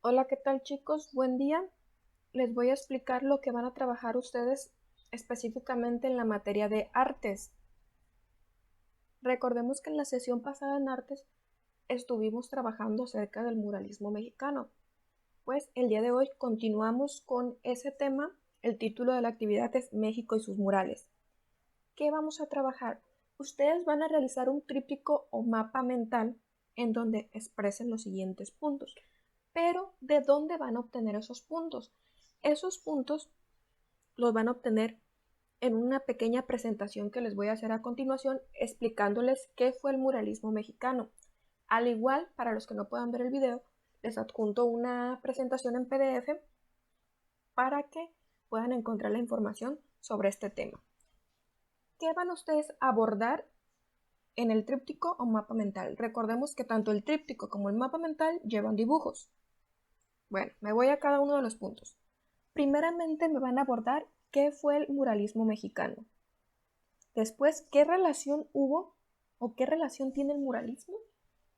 Hola, ¿qué tal chicos? Buen día. Les voy a explicar lo que van a trabajar ustedes específicamente en la materia de artes. Recordemos que en la sesión pasada en artes estuvimos trabajando acerca del muralismo mexicano. Pues el día de hoy continuamos con ese tema. El título de la actividad es México y sus murales. ¿Qué vamos a trabajar? Ustedes van a realizar un tríptico o mapa mental en donde expresen los siguientes puntos. Pero, ¿de dónde van a obtener esos puntos? Esos puntos los van a obtener en una pequeña presentación que les voy a hacer a continuación explicándoles qué fue el muralismo mexicano. Al igual, para los que no puedan ver el video, les adjunto una presentación en PDF para que puedan encontrar la información sobre este tema. ¿Qué van ustedes a abordar en el tríptico o mapa mental? Recordemos que tanto el tríptico como el mapa mental llevan dibujos. Bueno, me voy a cada uno de los puntos. Primeramente me van a abordar qué fue el muralismo mexicano. Después, ¿qué relación hubo o qué relación tiene el muralismo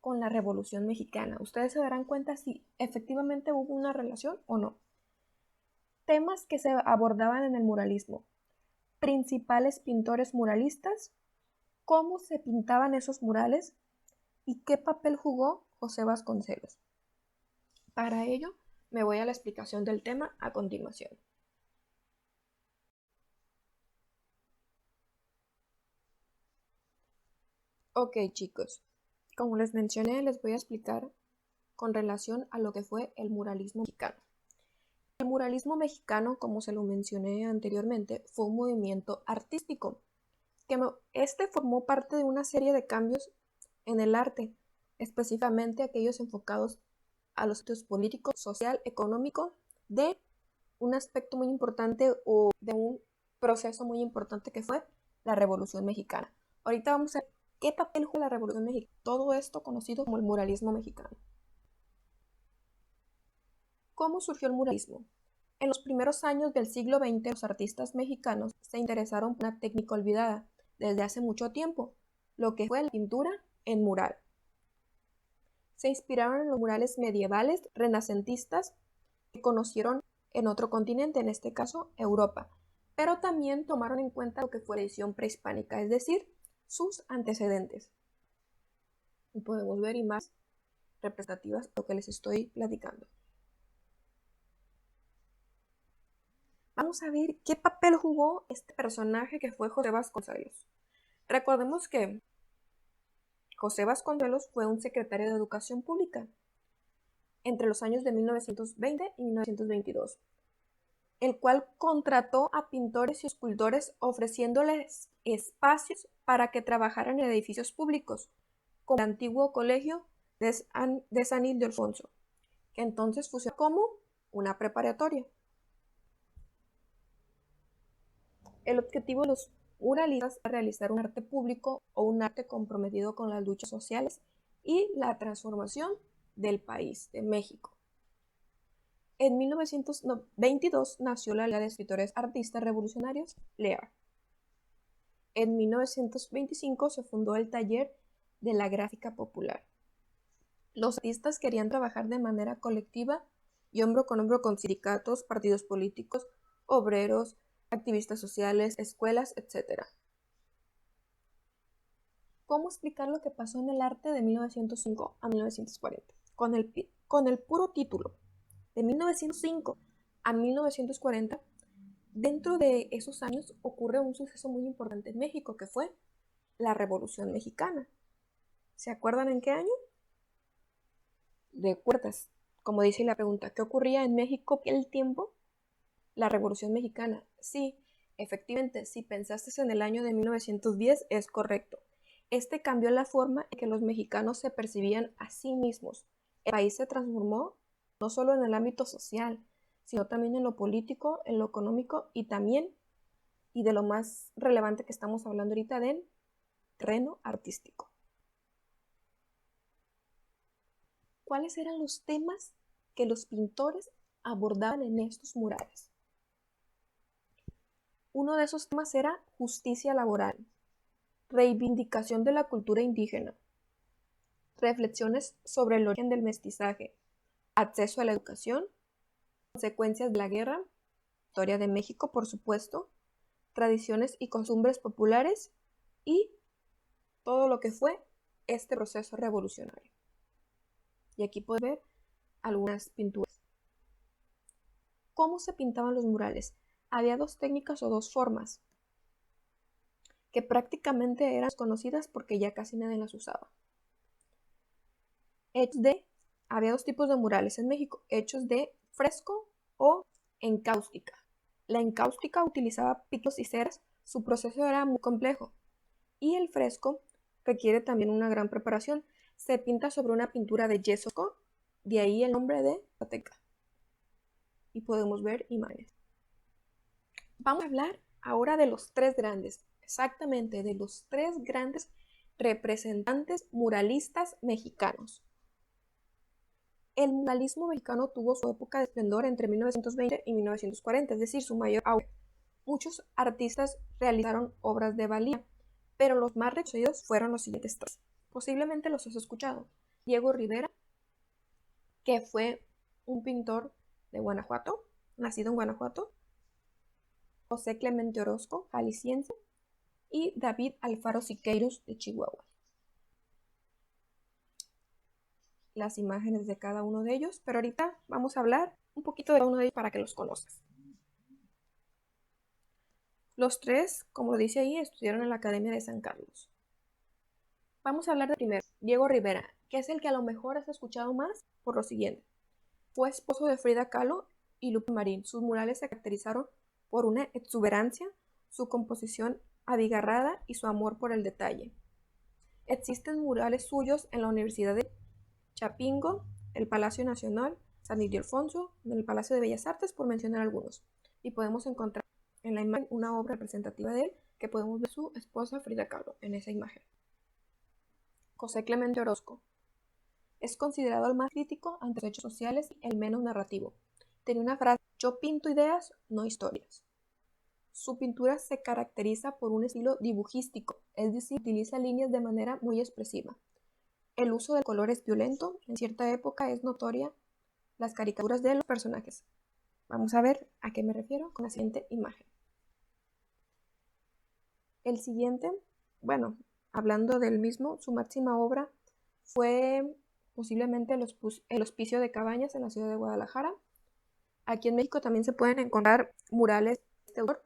con la Revolución Mexicana? Ustedes se darán cuenta si efectivamente hubo una relación o no. Temas que se abordaban en el muralismo. Principales pintores muralistas, cómo se pintaban esos murales y qué papel jugó José Vasconcelos. Para ello, me voy a la explicación del tema a continuación. Ok, chicos, como les mencioné, les voy a explicar con relación a lo que fue el muralismo mexicano. El muralismo mexicano, como se lo mencioné anteriormente, fue un movimiento artístico que formó parte de una serie de cambios en el arte, específicamente aquellos enfocados a los aspectos político, social, económico, de un aspecto muy importante o de un proceso muy importante que fue la Revolución Mexicana. Ahorita vamos a ver qué papel jugó la Revolución Mexicana, todo esto conocido como el muralismo mexicano. ¿Cómo surgió el muralismo? En los primeros años del siglo XX, los artistas mexicanos se interesaron por una técnica olvidada desde hace mucho tiempo, lo que fue la pintura en mural. Se inspiraron en los murales medievales renacentistas que conocieron en otro continente, en este caso Europa, pero también tomaron en cuenta lo que fue la edición prehispánica, es decir, sus antecedentes. Y podemos ver imágenes representativas de lo que les estoy platicando. Vamos a ver qué papel jugó este personaje que fue José Vasconcelos. Recordemos que José Vasconcelos fue un secretario de Educación Pública entre los años de 1920 y 1922, el cual contrató a pintores y escultores ofreciéndoles espacios para que trabajaran en edificios públicos, como el antiguo colegio de San Ildefonso, que entonces funcionó como una preparatoria. El objetivo de los muralistas es realizar un arte público o un arte comprometido con las luchas sociales y la transformación del país, de México. En 1922 nació la Liga de Escritores Artistas Revolucionarios, LEAR. En 1925 se fundó el Taller de la Gráfica Popular. Los artistas querían trabajar de manera colectiva y hombro con sindicatos, partidos políticos, obreros, activistas sociales, escuelas, etc. ¿Cómo explicar lo que pasó en el arte de 1905 a 1940? Con el puro título, de 1905 a 1940, dentro de esos años ocurre un suceso muy importante en México, que fue la Revolución Mexicana. ¿Se acuerdan en qué año? ¿Recuerdas? Como dice la pregunta, ¿qué ocurría en México el tiempo? La Revolución Mexicana. Sí, efectivamente, si pensaste en el año de 1910, es correcto. Este cambió la forma en que los mexicanos se percibían a sí mismos. El país se transformó no solo en el ámbito social, sino también en lo político, en lo económico y también, y de lo más relevante que estamos hablando ahorita, del terreno artístico. ¿Cuáles eran los temas que los pintores abordaban en estos murales? Uno de esos temas era justicia laboral, reivindicación de la cultura indígena, reflexiones sobre el origen del mestizaje, acceso a la educación, consecuencias de la guerra, historia de México, por supuesto, tradiciones y costumbres populares y todo lo que fue este proceso revolucionario. Y aquí puedes ver algunas pinturas. ¿Cómo se pintaban los murales? Había dos técnicas o dos formas que prácticamente eran conocidas porque ya casi nadie las usaba. Había dos tipos de murales en México, hechos de fresco o encáustica. La encáustica utilizaba picos y ceras, su proceso era muy complejo. Y el fresco requiere también una gran preparación. Se pinta sobre una pintura de yeso, de ahí el nombre de Zateca. Y podemos ver imágenes. Vamos a hablar ahora de los tres grandes, exactamente de los tres grandes representantes muralistas mexicanos. El muralismo mexicano tuvo su época de esplendor entre 1920 y 1940, es decir, su mayor auge. Muchos artistas realizaron obras de valía, pero los más reconocidos fueron los siguientes tres. Posiblemente los has escuchado. Diego Rivera, que fue un pintor de Guanajuato, nacido en Guanajuato. José Clemente Orozco, jalisciense, y David Alfaro Siqueiros, de Chihuahua. Las imágenes de cada uno de ellos, pero ahorita vamos a hablar un poquito de cada uno de ellos para que los conozcas. Los tres, como dice ahí, estudiaron en la Academia de San Carlos. Vamos a hablar de primero, Diego Rivera, que es el que a lo mejor has escuchado más por lo siguiente. Fue esposo de Frida Kahlo y Lupe Marín. Sus murales se caracterizaron por una exuberancia, su composición abigarrada y su amor por el detalle. Existen murales suyos en la Universidad de Chapingo, el Palacio Nacional, San Ildefonso, en el Palacio de Bellas Artes, por mencionar algunos. Y podemos encontrar en la imagen una obra representativa de él, que podemos ver su esposa Frida Kahlo en esa imagen. José Clemente Orozco. Es considerado el más crítico ante los hechos sociales y el menos narrativo. Tenía una frase: yo pinto ideas, no historias. Su pintura se caracteriza por un estilo dibujístico, es decir, utiliza líneas de manera muy expresiva. El uso del color es violento, en cierta época es notoria las caricaturas de los personajes. Vamos a ver a qué me refiero con la siguiente imagen. El siguiente, bueno, hablando del mismo, su máxima obra fue posiblemente el Hospicio de Cabañas en la ciudad de Guadalajara. Aquí en México también se pueden encontrar murales de este autor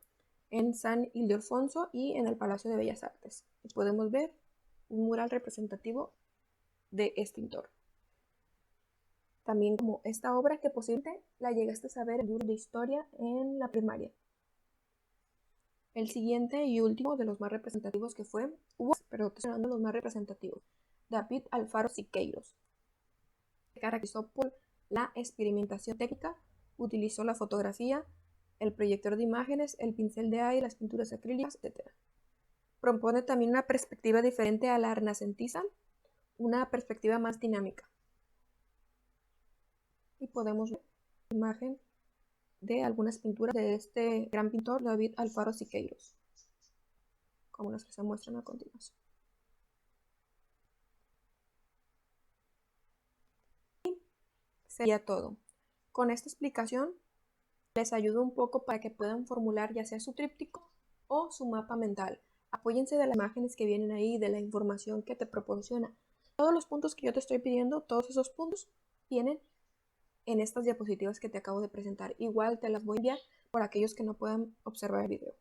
en San Ildefonso y en el Palacio de Bellas Artes. Y podemos ver un mural representativo de este pintor. También como esta obra que posiblemente la llegaste a saber en el libro de historia en la primaria. El siguiente y último de los más representativos que fue, pero estoy hablando de los más representativos, David Alfaro Siqueiros. Se caracterizó por la experimentación técnica, utilizó la fotografía, el proyector de imágenes, el pincel de aire, las pinturas acrílicas, etc. Propone también una perspectiva diferente a la renacentista, una perspectiva más dinámica. Y podemos ver la imagen de algunas pinturas de este gran pintor, David Alfaro Siqueiros, como las que se muestran a continuación. Y sería todo. Con esta explicación les ayudo un poco para que puedan formular ya sea su tríptico o su mapa mental. Apóyense de las imágenes que vienen ahí, de la información que te proporciona. Todos los puntos que yo te estoy pidiendo, todos esos puntos vienen en estas diapositivas que te acabo de presentar. Igual te las voy a enviar por aquellos que no puedan observar el video.